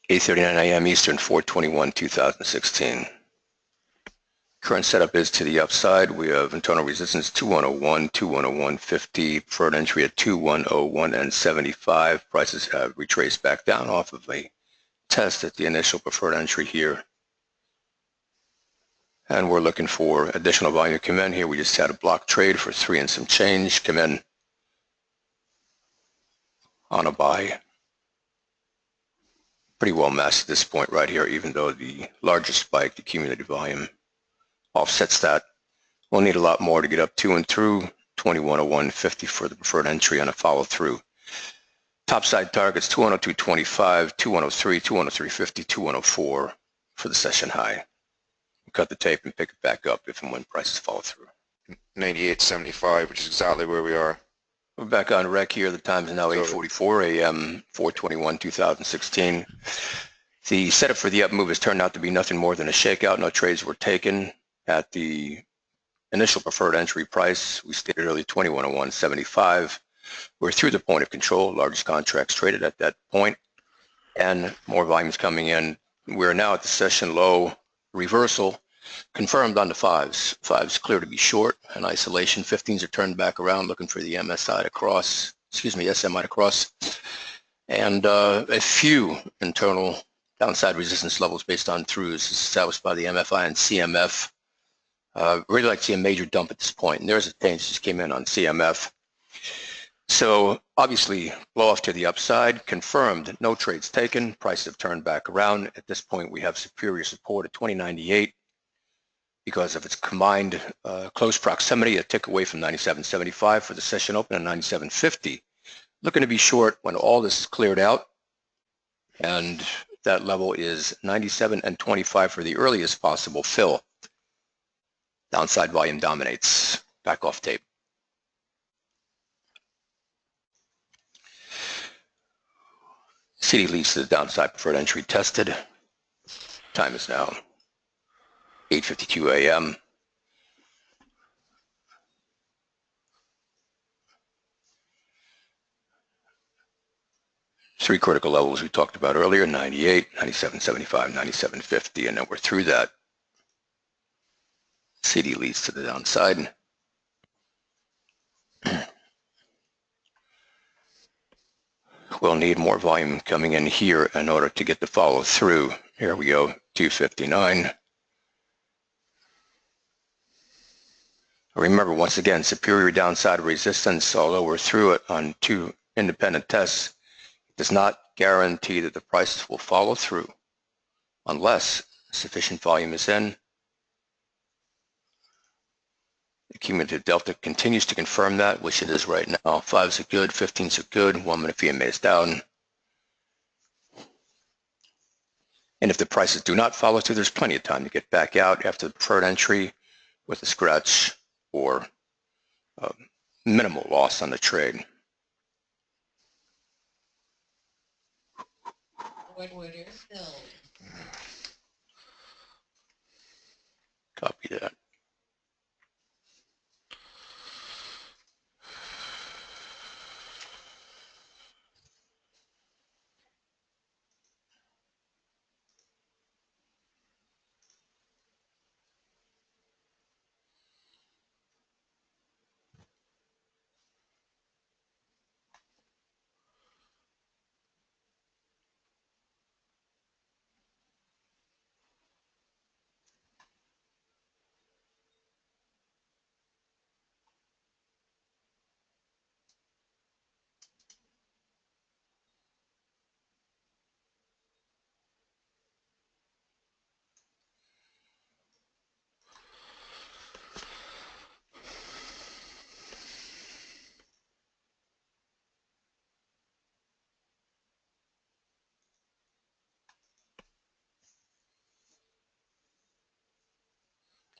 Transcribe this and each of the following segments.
8:39 a.m. Eastern, 4/21/2016. Current setup is to the upside. We have internal resistance 2101, 2101.50, preferred entry at 2101 and 75. Prices have retraced back down off of a test at the initial preferred entry here. And we're looking for additional volume to come in here. We just had a block trade for 3 and some change come in on a buy. Pretty well matched at this point right here, even though the larger spike, the cumulative volume, offsets that. We'll need a lot more to get up to and through 2101.50 for the preferred entry on a follow through. Topside targets 202.25, 2103, 2103.50, 2104 for the session high. Cut the tape and pick it back up if and when prices follow through. 98.75, which is exactly where we are. We're back on rec here. The time is now 8:44 a.m., 4/21/2016. The setup for the up move has turned out to be nothing more than a shakeout. No trades were taken at the initial preferred entry price. We stated earlier 2101.75. We're through the point of control. Largest contracts traded at that point, and more volumes coming in. We're now at the session low reversal, confirmed on the fives. Fives clear to be short in isolation. 15s are turned back around, looking for the SMI to cross, and a few internal downside resistance levels based on throughs established by the MFI and CMF. Really like to see a major dump at this point, and there's a change that just came in on CMF. So obviously blow off to the upside, confirmed, no trades taken, prices have turned back around. At this point we have superior support at 2098 because of its combined close proximity, a tick away from 97.75 for the session open and 97.50. Looking to be short when all this is cleared out, and that level is 97.25 for the earliest possible fill. Downside volume dominates. Back off tape. CD leads to the downside preferred entry tested. Time is now 8:52 a.m. Three critical levels we talked about earlier, 98, 97.75, 97.50, and then we're through that. CD leads to the downside. We'll need more volume coming in here in order to get the follow through. Here we go, 259. Remember, once again, superior downside resistance, although we're through it on 2 independent tests, it does not guarantee that the prices will follow through unless sufficient volume is in. The cumulative delta continues to confirm that, which it is right now. 5s are good, 15s are good, 1 minute EMA is down. And if the prices do not follow through, there's plenty of time to get back out after the preferred entry with a scratch or minimal loss on the trade. Copy that.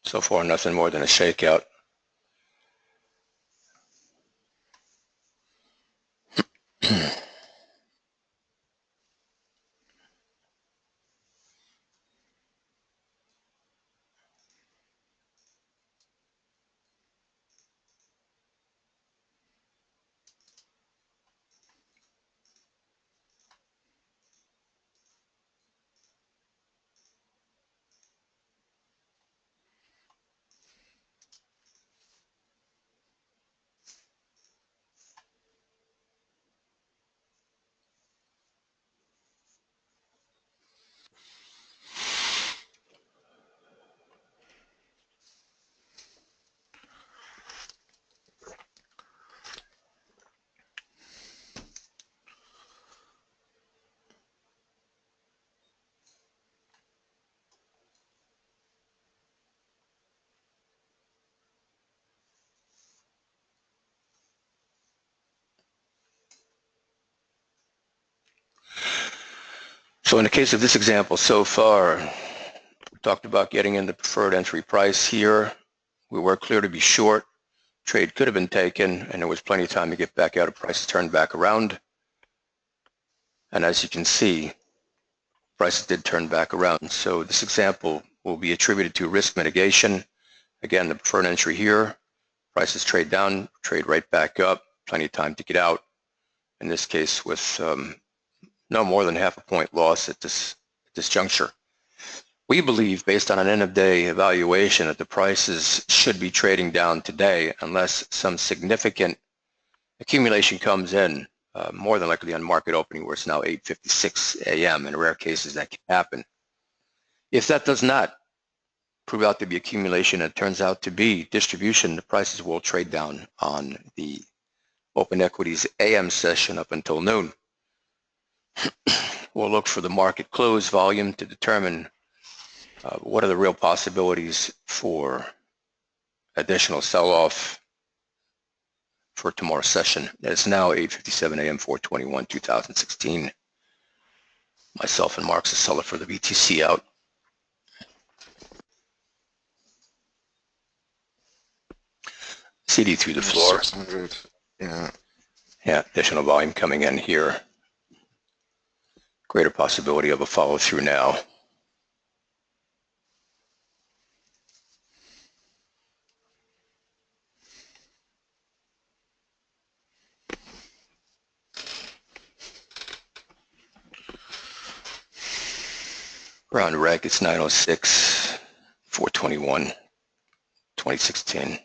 So far, nothing more than a shakeout. So in the case of this example so far, we talked about getting in the preferred entry price here. We were clear to be short. Trade could have been taken, and there was plenty of time to get back out if prices turned back around. And as you can see, prices did turn back around. So this example will be attributed to risk mitigation. Again, the preferred entry here, prices trade down, trade right back up, plenty of time to get out. In this case, with no more than half a point loss at this juncture. We believe, based on an end-of-day evaluation, that the prices should be trading down today unless some significant accumulation comes in, more than likely on market opening, where it's now 8:56 a.m. In rare cases, that can happen. If that does not prove out to be accumulation and it turns out to be distribution, the prices will trade down on the open equities AM session up until noon. We'll look for the market close volume to determine what are the real possibilities for additional sell-off for tomorrow's session. It's now 8:57 a.m. 4/21/2016. Myself and Mark's a seller for the BTC out. CD through the floor. 600. Yeah. Yeah, additional volume coming in here. Greater possibility of a follow through now. Round reg, it's 906, 4/21, 2016.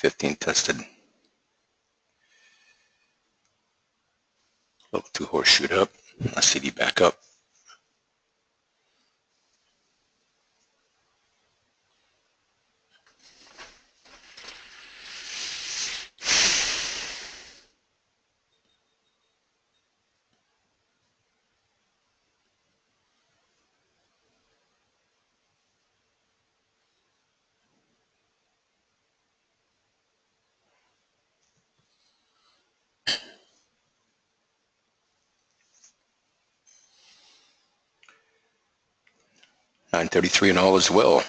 $15 tested. Level 2 horse shoot up. CD back up. $9.33 and all is well.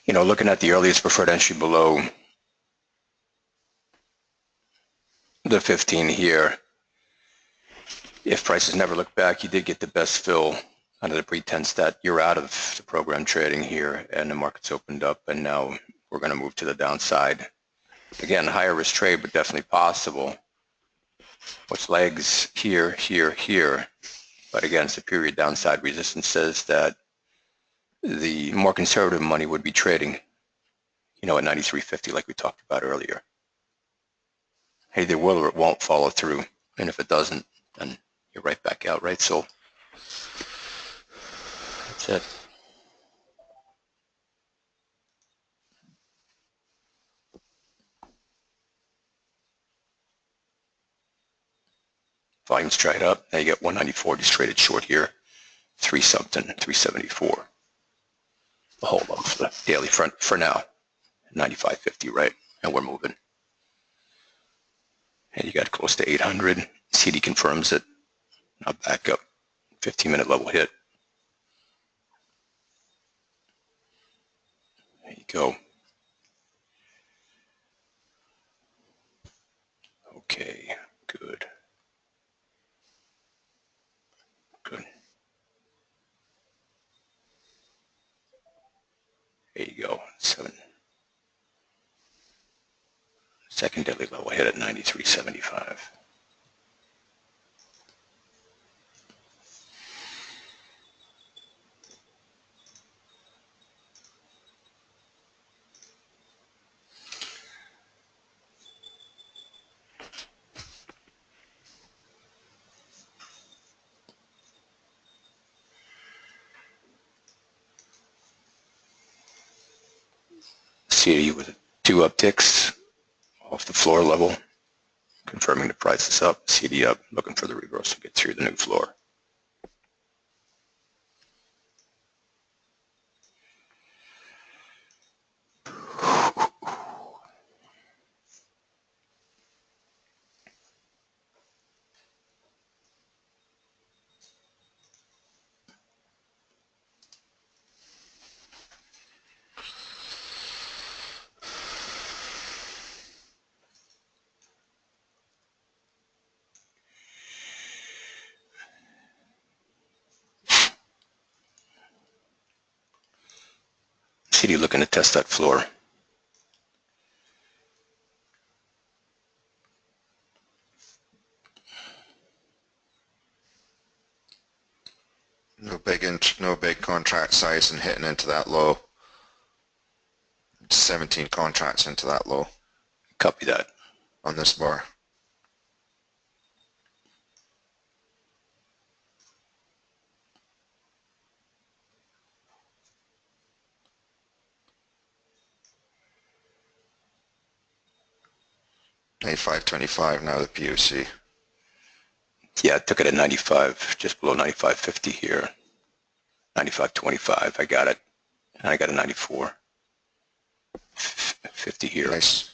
You know, looking at the earliest preferred entry below the 15 here, if prices never look back, you did get the best fill under the pretense that you're out of the program trading here and the market's opened up, and now we're going to move to the downside. Again, higher risk trade, but definitely possible. What's legs here, here, here. But again, superior downside resistance says that the more conservative money would be trading, you know, at 93.50 like we talked about earlier. either will or it won't follow through. And if it doesn't, then you're right back out, right? So that's it. Volume's dried up. Now you get 194 just traded short here. 3 something, 374. We'll hold on for the daily front for now. 95.50, right? And we're moving. And you got close to 800. CD confirms it. Now back up. 15-minute level hit. There you go. Okay, good. Good. There you go. 7. Second daily level hit at 93.75. CD with 2 upticks off the floor level, confirming the price is up. CD up, looking for the reversal to get through the new floor. CD looking to test that floor. No big contract size and hitting into that low. 17 contracts into that low. Copy that. On this bar. $95.25 now the POC. Yeah, I took it at 95, just below 95.50 here. 95.25, I got it. And I got a 94.50 here. Nice.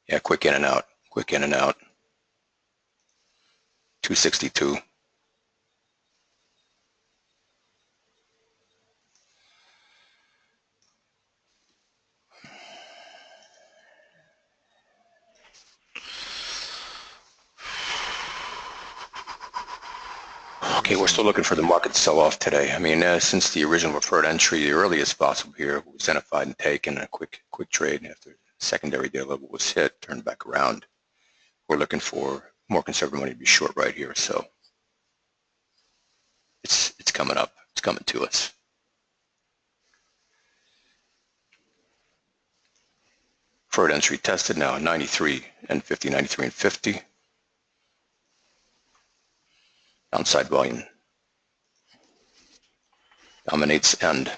Yeah, quick in and out. Quick in and out. 262. Okay, we're still looking for the market to sell off today. I mean, since the original referred entry, the earliest possible here was identified and taken a quick trade after the secondary day level was hit, turned back around. We're looking for more conservative money to be short right here, so it's coming up. It's coming to us. Preferred entry tested now, 93 and 50, 93 and 50. Downside volume dominates end.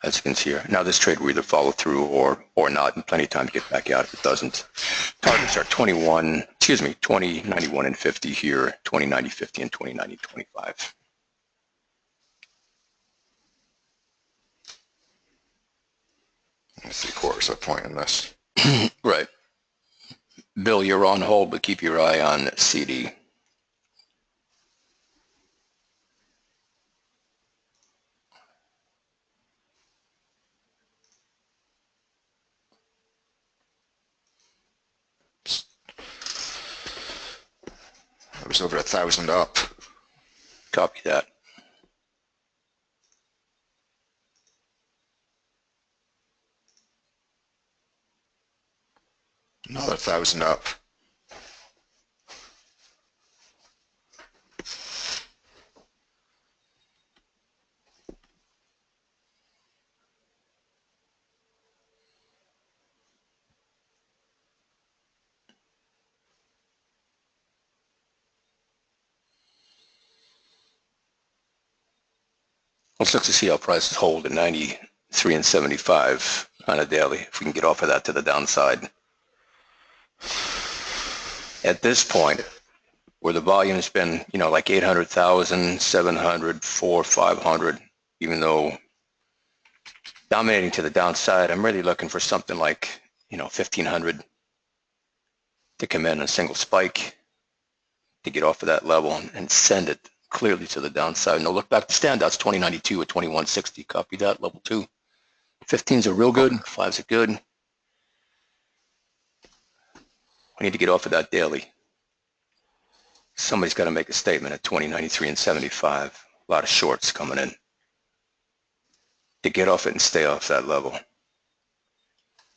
As you can see here. Now this trade will either follow through or not, and plenty of time to get back out if it doesn't. Targets are 20, 91 and 50 here, 20, 90, 50, and 20, 90, 25. Let's see quarters of a point in this. Right. Bill, you're on hold, but keep your eye on CD. It was over 1,000 up. Copy that. Another 1,000 up. Let's look to see how prices hold at 93 and 75 on a daily, if we can get off of that to the downside. At this point, where the volume has been, like 800,000, 700, 400, 500, even though dominating to the downside, I'm really looking for something like, 1,500 to come in a single spike to get off of that level and send it clearly to the downside. No look back. The standouts 2092 at 2160. Copy that, level 2. 15s are real good. 5s are good. We need to get off of that daily. Somebody's got to make a statement at 2093 and 75. A lot of shorts coming in. To get off it and stay off that level.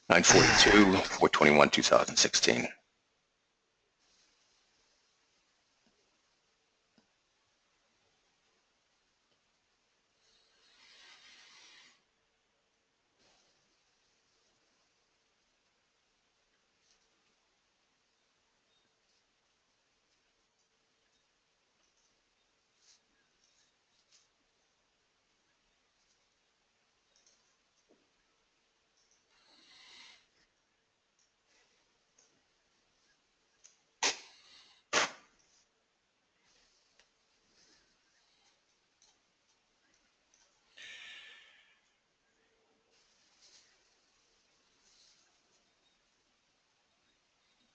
942, 421, 2016.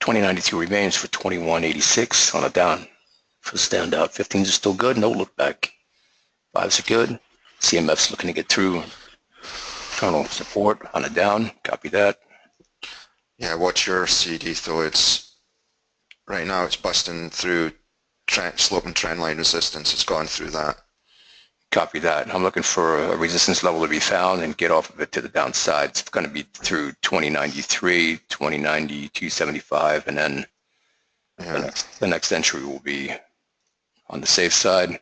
$20.92 remains for $21.86 on a down. For the standout, 15s are still good, no look back. 5s are good. CMF's looking to get through internal support on a down. Copy that. Yeah, watch your CD though. It's right now it's busting through slope and trend line resistance. It's gone through that. Copy that. I'm looking for a resistance level to be found and get off of it to the downside. It's going to be through 2093, 2090, 275, and then the next entry will be on the safe side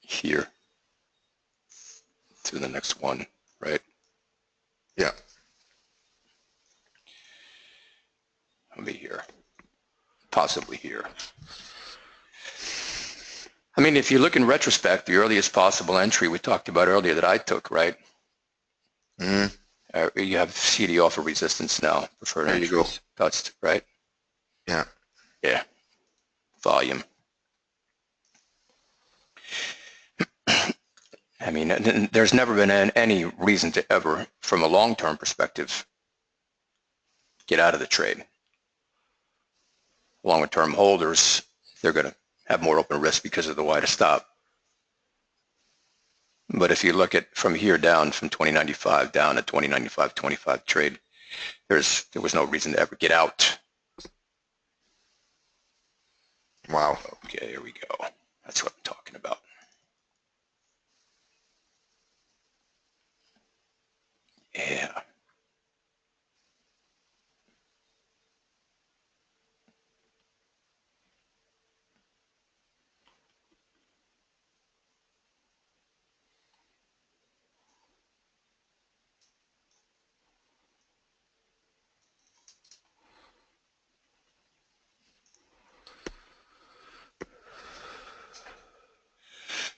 here through the next one, right? Yeah. I'll be here, possibly here. I mean, if you look in retrospect, the earliest possible entry we talked about earlier that I took, right? You have CD offer resistance now. Preferred entry. There you go. Touched, right? Yeah. Yeah. Volume. I mean, there's never been any reason to ever, from a long-term perspective, get out of the trade. Longer-term holders, they're going to have more open risk because of the wider stop. But if you look at from here down, from 2095 down to 2095-25 trade, there was no reason to ever get out. Wow. Okay, here we go. That's what I'm talking about. Yeah.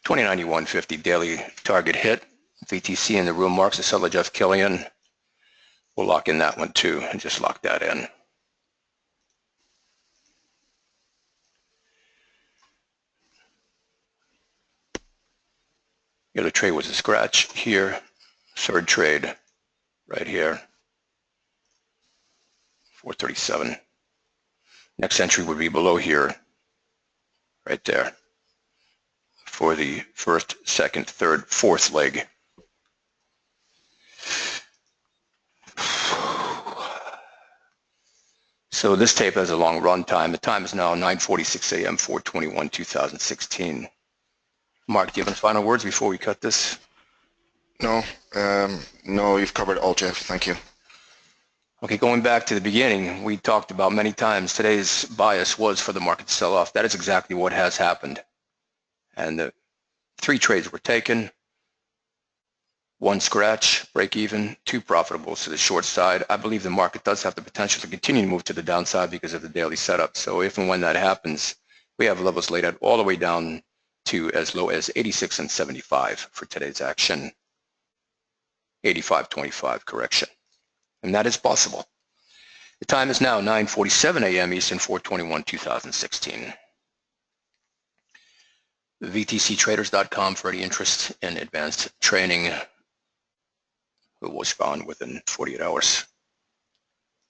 $20.91.50 daily target hit. VTC in the room marks the seller Jeff Killian. We'll lock in that one too and just lock that in. The other trade was a scratch here. Third trade right here. 437. Next entry would be below here, right there, for the first, second, third, fourth leg. So this tape has a long run time. The time is now 9:46 a.m., 4/21/2016. Mark, do you have any final words before we cut this? No, no, you've covered it all, Jeff. Thank you. Okay, going back to the beginning, we talked about many times today's bias was for the market to sell off. That is exactly what has happened. And the 3 trades were taken. 1 scratch, break even, 2 profitable to the short side. I believe the market does have the potential to continue to move to the downside because of the daily setup. So if and when that happens, We have levels laid out all the way down to as low as 86 and 75 for today's action. 85.25 correction. And that is possible. The time is now 9:47 a.m. Eastern, 4/21/2016. VTCtraders.com for any interest in advanced training. We'll respond within 48 hours.